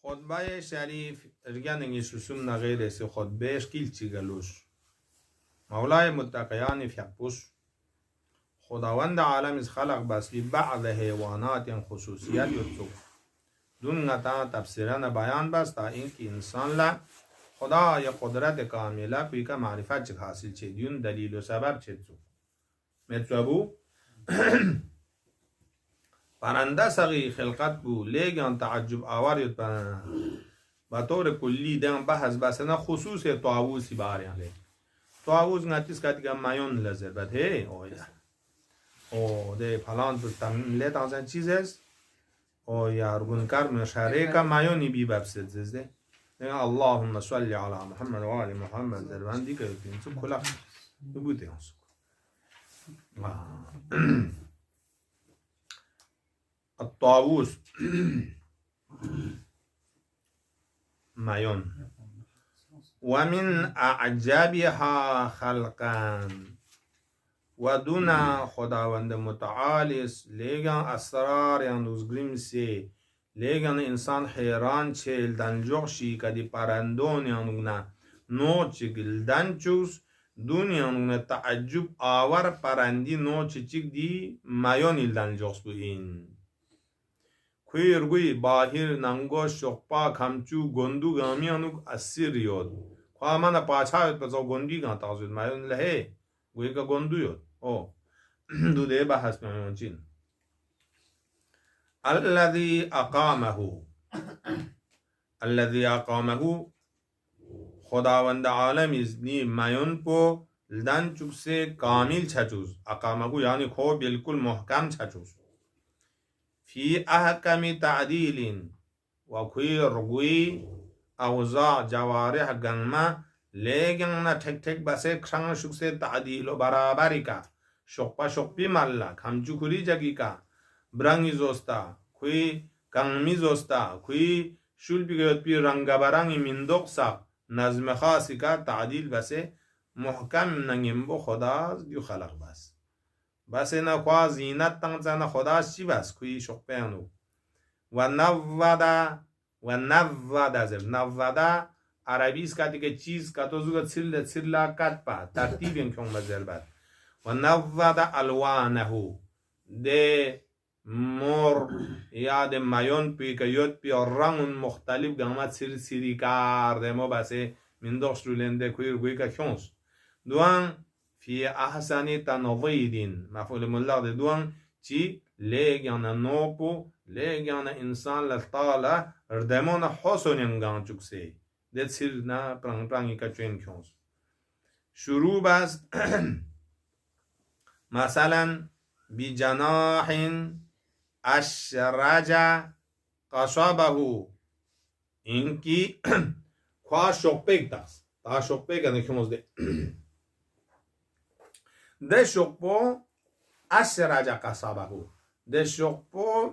خطبه شریف ارگاننگی سوسم نغیر سی خطبهش کیلچی گلوش مولای متقیان فیقبوش خداوند عالم از خلق بس بی بعض حیوانات خصوصیت یوتسو دون غتا تفسیران بیان بس تا اینکه انسان لا خدا یا قدرت کامله کوئی کا معرفت چک حاصل چه دیون دلیل و سبب چه تو متوابو پرنده سغی خلقت بو لیگن تعجب آور یوت با طور کلی دن بحث بس نه خصوص طاووسی باریان لی طاووس نتیس کتی که مایون لزر بد ہے او یا او ده فلان تو تمیم لیت آنسان چیز است او یا رگونکار مشاره کا مایونی بی ببسد زده اللهم صل على محمد و آل محمد زربندی که یکیم سو کلا بوده هنسو الطاووس مایون ومن اعجابها خلقا و دونا خداوند متعالس لیگن اسرار یندوزگریم سی لیگن انسان حیران چیل دنجوشی کدی پرندون یندونا نوچ گلدن چوس دون یندونا تعجب آور پرندی نوچ چک دی مایون الدنجوس بو این کوی رگوی باهر ننگو شقپا کمچو گندو گامیانو اسیر یود خواه من پاچا پسو گندی گان تازوید مایون لحه گوی که گندو یود او دو ده بحث میون چین الذي اقامه خداوند عالم ازنی مایون پو لدن چک سے کامل چچوز اقامه یعنی خو بالکل محکم چچوز فی احکم تعدیل و کوئی رگوی اوضاع جوارح گنما لیکن نا ٹھک ٹھک بسے کھنگ شک سے تعدیل و برابری کا شقپا شقپی مالا کھمچو کھلی جگی کا برنگی زوستا کوئی کنگمی زوستا کوئی شل بگیت پی رنگ برنگی مندوق سا نظم خاصی کا تعدیل بسے محکم ننگیم بو خدا دیو خلق بس اینا خواه زینت تنگزن خداش چی بس کوئی شقپیانو و نوودا زر نوودا عربیس کتی که چیز کتوزو تسرلا کت پا ترتیب این کن بزر بد و نوودا الوانهو ده مور یا ده مایون پی که یود پی رنگون مختلف گمت سری کار ده مو بسه من دوست رو لنده کوئی رگوی که کنس دوان فی احسن تنظیدین مفعول ملغ ده دوان چی لیگان نوپو لیگان انسان لطالا ردمون حسن انگان چکسی ده سر نا پرنگی که چوین کنس شروع بست مثلا بی جناح اشرج قصابه اینکی خواه شقپیک دست تا شقپیک نکموز ده ده شقپو اشرج قصابه ده شقپو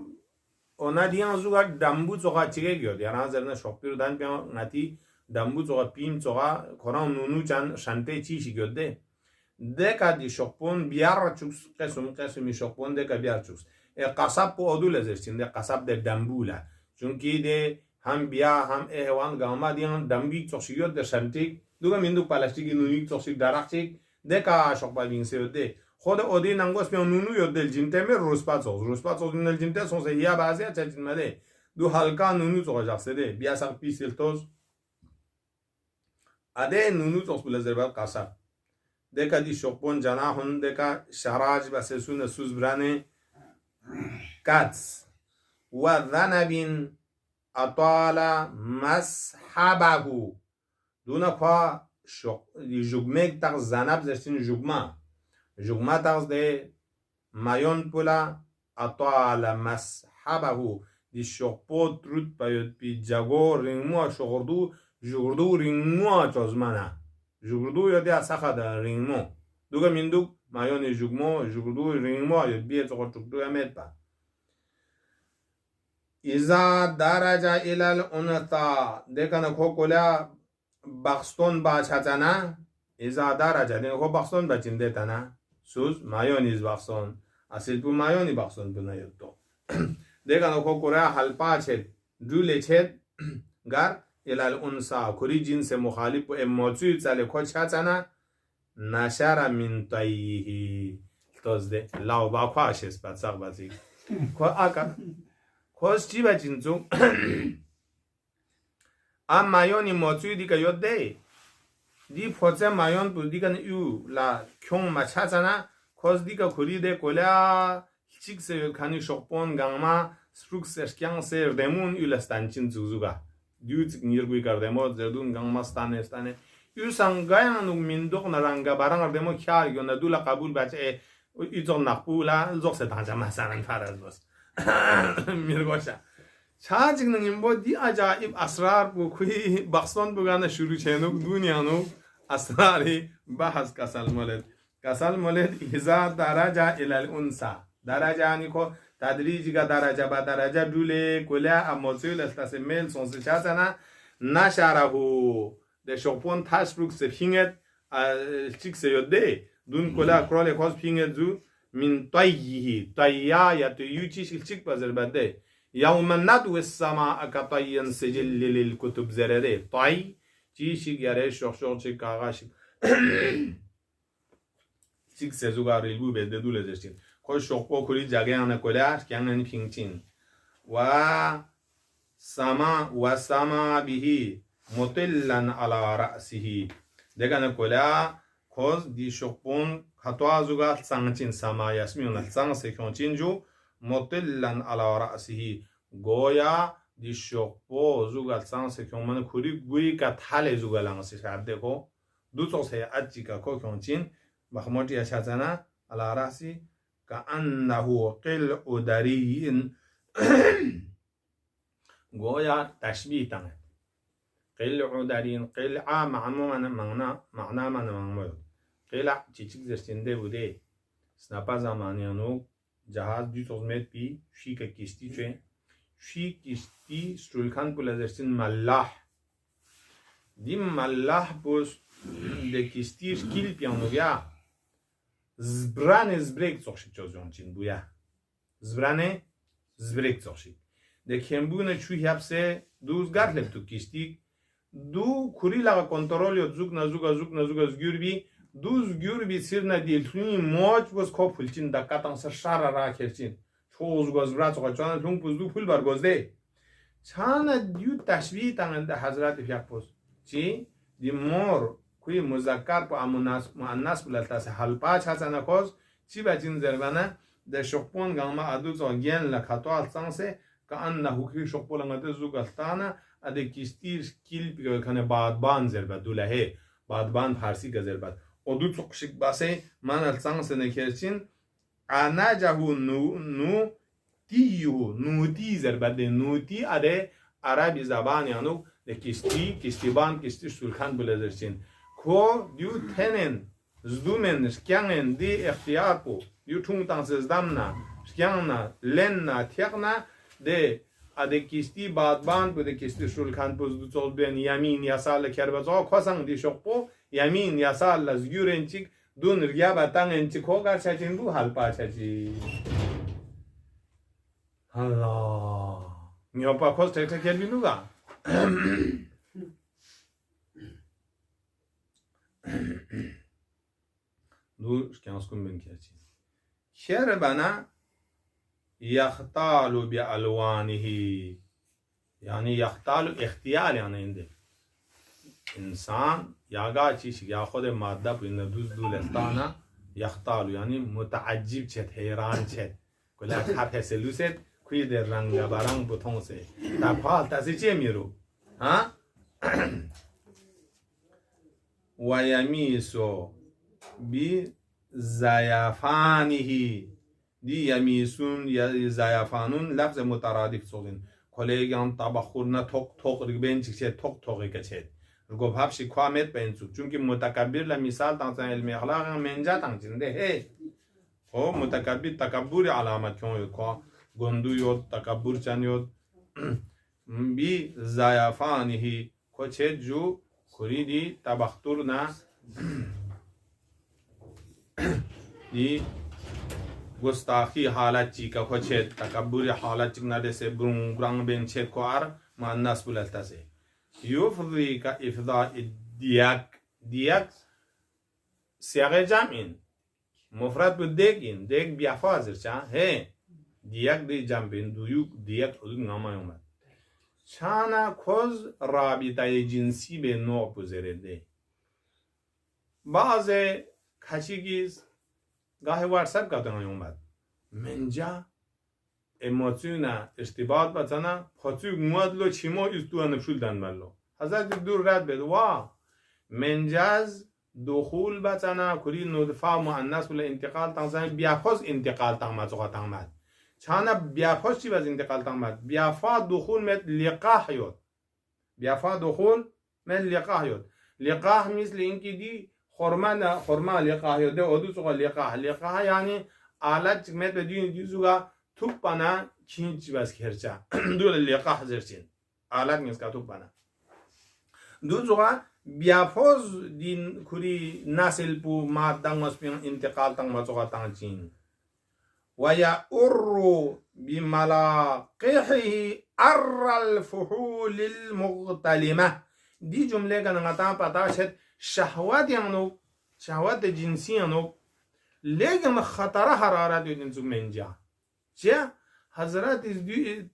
اونا دیان زوگا دنبو چوغا چیگه گیاد یعنی زرنا شقپی رو دن پیان نتی دنبو چوغا پیم چوغا کران نونو چند شنطه چیشی گیاد ده که دی شقپون بیار چوکس قسمی شقپون ده که بیار چوکس قصب پو ادو لزرچین ده قصب ده دنبوله چونکی ده هم بیا هم احوان گاما دیان دنبی چوکسی گیاد ده شنطه دوگا میندو پلاستیکی نونی چوکسی درخچیک ده که شقپا بینسه ده خود اودی ننگوس میان نونو یاد دل جنته می روسپا چوز نل جنته سونسه یا بازی ها چلچین مده دو حلقا نونو چوغا جاکسه ده بیا ساق پیسیل توز اده نونو چوز بله زربال قصب ده که دی شقپون جناحون ده که شراج بسیسون سوز برانه کتس و ذنبین اطال مسحبه دونه که جگمه تاق زنب زشتین جگمه تاق ده مایون پولا اطال مسحبه دی شقپو ترود پایود پی جگو رنگمو جگردو رنگمو چوزمانه جگردو یادی اسخه ده رنگمو دوگه میندوک مایون جگردو رنگمو یاد بیه چقدر چکدو امید با ایزا درجه الال انتا دیکنه خو کلا بخستون باچه ایزا درجه دیکنه خو بخستون بچنده تنه سوز مایونیز بخستون اصیل پو مایونی بخستون بنا یاد دو دیکنه خو کلا حلپا چه دوله چه گر الال انسا کری جنس مخالف و اموچوی سال خود چاچانا نشر من طیهی تازده لاو با خواهش است بد ساق بازی آکا خوش چی با جنسو ام مایانی موچوی دیگه یاد ده دی پوچه مایان بود دیگه نیو لا کیون ما چاچانا خوش دیگه کری ده کلا چیک سه کنی شپون گاما سپروکس اشکیان سر دمون یولستانچین زوزوگا دیوت نیرگوی کردمو زردون گاما استانه یو سانگایان نو میندوق نرانگا برانگ دمو کار یون دولا قبول بچه ایزون نقبولا زوج ستانجا مثلا فرض باش میرگوشا چاچ نگیم با دی عجایب اسرار بو کوی بخشان بگانه شروع چنوک دنیانو اسراری بحث کسل مولد ایزا درجه الالانسا درجه یعنی که تدریجی که درجه با درجه دوله کله اموزیل استاس میل سونس چاسنا نشارهو ده شپون تشبروک سفینگت چیک سیوده دون کله کرال خواست فینگت زو من طیهی طییا یا طیو چیش چیک بازر بده یوم ندو السماء کطین سجل للکتب زرده طی چیشی گره شخ چیک کاغاشی چیک سزوگا ریلگو بده دوله زشتین خوش شخو کلی جگه آنه کلاش که آنه پینچین و سما بهی مطلن على رأسه دگانه کلا خوز دی شخون خطوه زوگا سانچین سما یسمیون سان سکونچین جو مطلن على رأسه گویا دی شخو زوگا سان سکون من کلی گوی که تل زوگا لانسی شده کو دو توسه اجی که کو کونچین بخموتی اشتنا على رأسه كأنه قلع دري گویا تشبیه تنه قلع درین قلع معنی قلع چیچک زرسنده بوده سنپا زمانیانو جهاز 200 متر بی شیک کشتی چه شیک کشتی سرولکان پولا زرسن ملاح دی ملاح بوس ده کشتیش کیل پیانو گیا زبرگ زخشید چوزیون چین بویا زبرگ زخشید ده کمبونه چوی هفته دوزگار لب تو کشتی دو کری لغا کنترول زوگ نزوگ زگور بی دوزگور بی سیر ندیل توی موج بس که پولچین دکاتان سر شار را کرچین چوز گوز برا چوکا چانه تون پوز دو پول برگوزده چانه دیو تشبیه تانده حضرت فیق پوز چی؟ دی مور کوی مذکر پا مؤنث بلتا سه حلپاچ هستن کوز چی بچین زربانه ده شقپون گاما ادوز گن لکاتو السانسه که انه کوی شقپون لنگته زوگستانه اده کشتیش کیل پیگه کنه بادبان زربه دوله بادبان فارسی که زربه ادو چقشک باسه من السانسه نکرچین انا جهو نو تیو نوتی زربه ده نوتی اده عربی زبان یانو ده کشتیبان کشتی سلخان بلزرچین کو دیو تنن زدومن شکیانن دی اختیار پو دیو چون تانس زدامنا شکیاننا لننا تیقنا ده اده کشتی بادبان پو ده کشتی شلخان پو زدو چول بین یمین یاسال کربزا خواسان دی شق پو یمین یاسال لزگیورن چیک دون رگیا بطانن چیک هو گر چاچین دو حل پا چاچی الله میوپا خوز تک تک کلبی نوگا دو شکنسکون بین کرچین شعر بنا یختال بألوانه یعنی یختال اختیار یعنی اینده انسان یاگا چیش یا خود ماده پینده دوز دولستانه یختال یعنی متعجب چت حیران چت کلا کپ سلوست کوی در رنگ برنگ بطون سه تا پال تاسی چه میرو ها و یمیسو بی زیافانه دی یمیسون یا زیافانون لفظ مترادف سوزین کلیگان تبخورنا توق رگبین چیشه توقی کچه رگو بحبشی کوامت بینسو چونکه متکبر لمیثال تانسان علم اخلاق منجا تانچنده ہے خب متکبر تکبر علامت کیوں یود کوا گندو یود تکبر چن یود بی زیافانه کچه جو کری دی تبختور نا دی گستاخی حالت چی که خوچه تکبری حالت چی نده سه برون گرانگ بین چه کوار مؤنث بولتاسه يفضي كإفضاء ديك سياق جمعين مفرد بديكين ديك بيافازر چا هي ديك دي جمعين ديك ادوك ناما يومد چانا كوز رابطه جنسي به نوع بزرده بعض کچیگیز گاهی واتساپ کاتنا اومد منجا اموسیونا ارتباط بتنا پاتو مودلو چیمو استوانه شولدن بالو حضرت دور رد بده وا منجاز دخول بتنا کلی نودفا مؤنث ولا انتقال تنظیم بیافاز انتقال تامات زغا تامات چانا بیافاز چی باز انتقال تامات بیافا دخول مت لقاح یود بیافا دخول مت لقاح یود لقاح مثل اینکه دی خرما لقاح یود ادو زغا لقاح یعنی آلت مت بدون دی زغا توپ بنا چینچ باز کرچا دول لقاح زرچین آلت میز کا توپ بنا دو زغا بیافاز دین کلی نسل پو مادن مسپین انتقال تنگ مزغا تنگ چین و یأر بملاقحه ار الفحول المغتلمه دی جمله کا نغتا پتا شد شهوت یعنی شهوت جنسی یعنی لیکن خطر حرارت یعنی زو منجا چه حضرت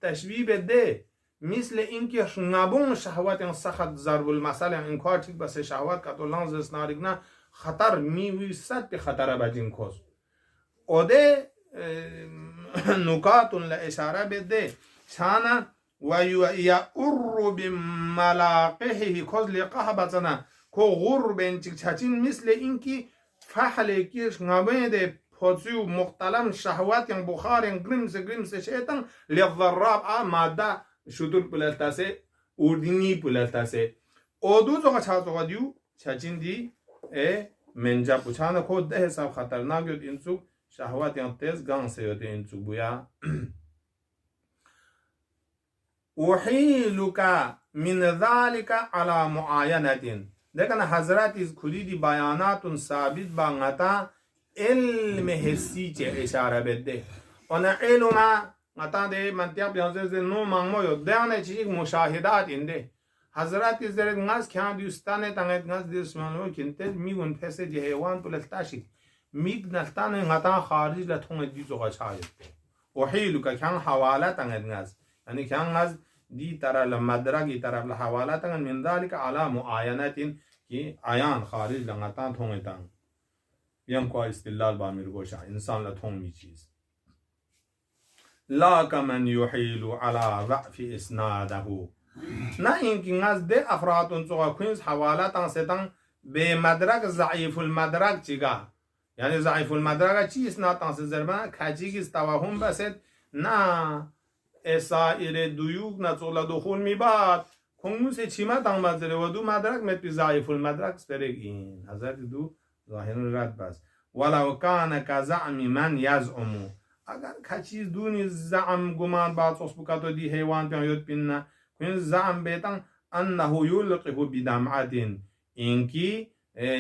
تشبیه بده مثل اینکه نبون شهوت سخت ضرب المثل این کار چیک بس شهوت کا تو لانز اسناریگنا خطر میوی صد خطر بجین کوز اوده نکات لاشاره بده چانا و یأر بملاقحه کوز لقاه بزنه کو غرب چچین مثل اینکه فحل کیش نبوده پوزیو مختلم شهوات ین بخار ین گرمس شیطان للضراب ماده شدول پلتاسه اردینی پلتاسه اودو زوگا چا زوگا دیو چچین دی منجا پوچانا کو ده حساب خطرناک یود اینسو شهوات ین تیز گان سے یود اینسو بویا احیلک من ذالک على معاینت لیکن حضرت از کلی دی بیانات ثابت بانگتا علم حسی چه اشاره بده اون علم غتا ده منطق بیانزه نو مانگمو یو دیانه چی مشاهدات اینده حضرت زرگ ناز کیان دیستانه تنگت ناز دیسمانو کنته میگون پسه جه حیوان پلتاشی میگ نلتانه غتا خارج لتون دیزو غشایت وحیلو که کیان حواله تنگت ناز یعنی کیان ناز دی طرف لمدرگی طرف لحواله تنگت من ذالک علا معاینت کی عیان خارج لغتا تون تنگ بیان کو استدلال با میر گوشا انسان لتون می چیز لا كمن يحيل على ضعف اسناده نه اینکه نزد افراد سوغا کوینز حوالات ستان به مدرک ضعیف المدرک چیگا یعنی ضعیف المدرک چی اسناد سے زربان کاجی کی توهم بسد نه اسائر دیوگ نه طول دخول میباد کنگوس چیما تان مزره و دو مدرک مت ضعیف المدرک سپرگین حضرت دو ظاهر رد بس ولو كان كزعم من يزعم اگر کچیز دونی زعم گمان بعد صوص بکاتو دی حیوان پیان یود پیننا کنی زعم بیتن انه یلقه بدمعت اینکی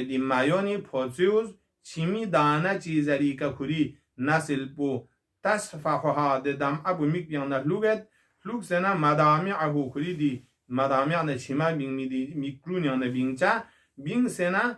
دی مایونی پوزیوز چیمی دانه چیزری که کلی نسل بو تصفحها دی دمعه بو میک بیان نهلوگت لوگ سنا مدامعه کلی دی مدامعه چیما بین میکرونیان بینچه بین سنا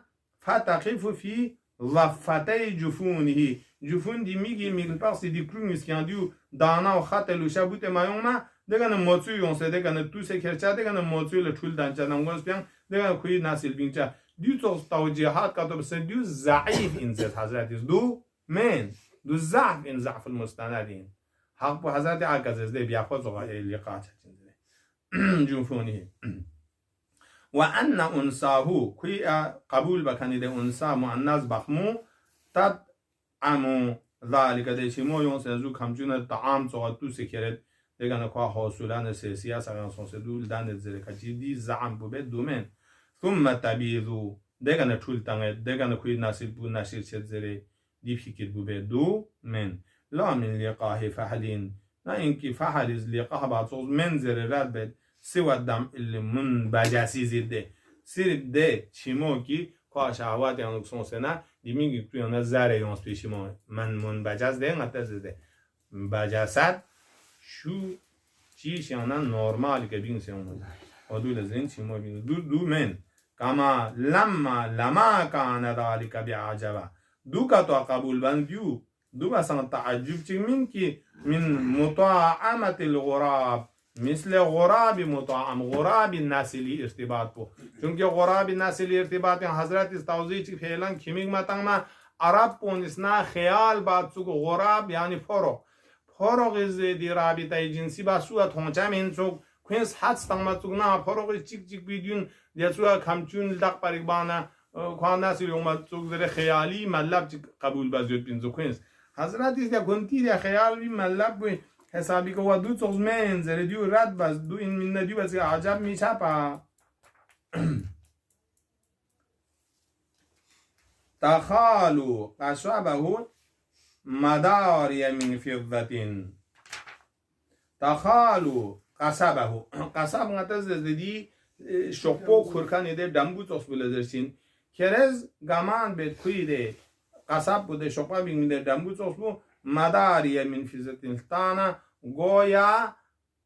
فتقف فی ضفته جفونه جفون دی میگی میگل پاسی دی کرونیس کیان دیو دانا و خط لوشا بوت مایون ما دگن موچو یون سه دگن تو سه کرچا دگن موچو لطول دانچا نمگوز بیان دگن کوی ناسیل بینچا دیو تو توجیهات کاتو بسن دیو ضعیف این زد حضرت دو من دو ضعف این ضعف المستندین حق بو حضرت عکاز دی بیا خود زغا لقاء جفونی و ان انساهو کوی قبول بکنید انسا مؤنث بخمو تد امو ذالک ده چیمو یون سنزو کمجون طعام سوغا تو سکرد دگن که حاصلان سیاسیه سگن سنسدول دند زره کچی دی زعم بو به دومن ثم تبیضو دگن طول تنگد دگن کوی ناسیل بو نشیر چد زره دی فکر بو به دو من لا من لقاه فحلین نه اینکه فحل از لقاه بعد سوز من زره رد بد سوى دم اللي من بجاسي زده سير ده چیمو کی که شهوات یعنی کسون سنا دیمیگی توی اون زره یونس پیشیمو من بجاس ده نتر زده بجاسد شو چی شیانا نورمال که بین سیون و دو لزین چی ما بین دو من کما لما کان ذالک بعجبا دو کا تو قبول بندیو دو مثلا تعجب چی من کی من مطاعمت الغراب مثل غراب مطاعم غراب نسلی ارتباط کو چونکه غراب نسلی ارتباط حضرت توضیح چی فعلا کیمیک متن ما عرب پونسنا خیال بعد سو غراب یعنی فروغ زدی رابطه جنسی با سوات هنچه من سو کوینس حدس تنگ سوگنا فروغ چیک بیدون یا سو کمچون لق پریک بانا کوان نسلی اومد سوگ زره خیالی ملب چی قبول بازیوت بینزو کوینس حضرت یا کنتی یا خیالی ملب بوی حسابی که و دو سوز من زره دیو رد باز دو این من دیو باز عجب میشه پا تخالو قصبه مداری من فضة تخالو قصبه قصب نتاز دیدی شپو خورکانی ده دنبو توس بلدرسین کرز گمان به کوی ده قصب بوده شپا بیمیده دنبو توس بو مداری من فضة تانا گویا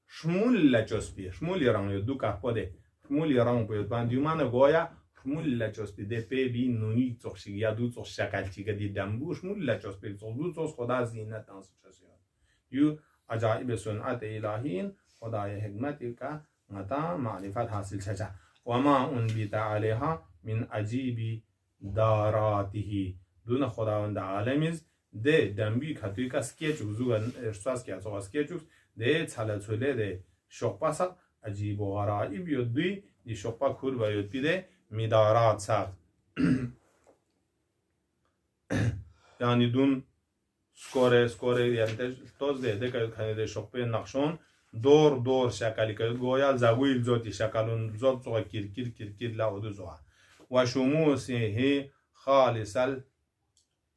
شمول لچوسپی شمولی رنگ دو که پده شمولی رنگ پید باندیومان گویا شمول لچوسپی ده پی بی نونی توشی یا دو توش شکلچی که دی دنبو شمول لچوسپی دو توش خدا زینت آنسو چسیان یو عجائب صنعت الهین خدای حکمتی که متا معرفت حاصل چچا وما انبیت علیها من عجیب داراته دون خداوند عالمیز ده دنبی کتوی که سکیچوک زوگن ارساس که ازوغا سکیچوک ده چلچوله ده شقپاسا عجیب و غرائب یود دوی دی شقپا کور باید بیده میدارات ساخت یعنی دون سکوره یعنی توز ده که کنیده شقپه نقشون دور شکلی که گویا زویل زوتی شکلون زوت سوغا کیر لاودو زوها و شموسه خالص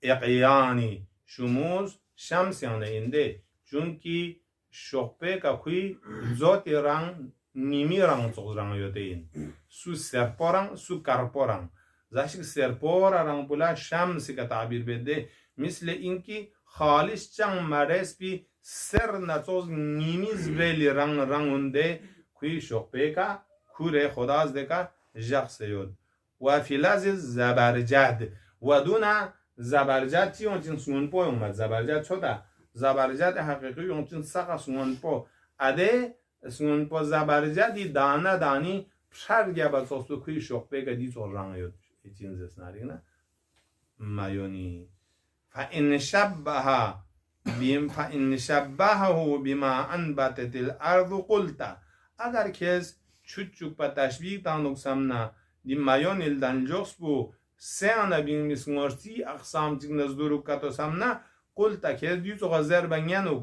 الاقیانی شموس شمس یعنی اینده چونکی شقپه که کوی زوتی رنگ نیمی رنگ سوز رنگ یوده این سو سرپا رنگ سو کرپا رنگ زاشک سرپا رنگ بولا شمسی که تعبیر بده مثل اینکی خالص چنگ مرس بی سر نتوز نیمیز ولی رنگ اونده کوی شقپه که کوره خداز ده که جخص یود و فیلز زبرجد و دونه زبرجد چی اونچین سون پا اومد زبرجد شده زبرجد حقیقی اونچین سقا سون پا اده سون پا زبرجدی دانه دانی پشرگه با سوستو کوی شقپه که دیتو رنگ یود چین زسناری نه مایونی فإن شبهه بما انبتت الارض قلت اگر کس چوچوک پا تشبیه تانوکسم نه دی مایون الدنجوس بو سیانا بین مسمورتی اقسام چیک نزدورو کتو سمنا قلت کس دیوتو غزر بنیانو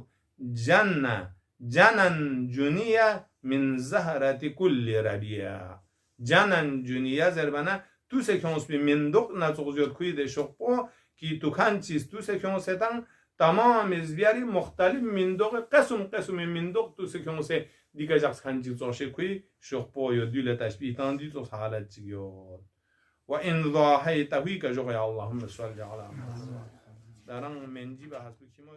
جنن جنیه من زهرت کل ربیه جنن جنیه زربنا تو سکنس بی مندوق نتوزیاد کوی ده شقپو کی تو کن چیز تو سکنس هتن تمام ازویاری مختلف مندوق قسم مندوق تو سکنس دیگه جاکس کن چیز زاشه کوی شقپو یا دیل تشبیه تان دیتو حالت چیگیاد و این ضاحی تهوی که جوغی اللهم صلی علی محمد دران منجی به حسب کیما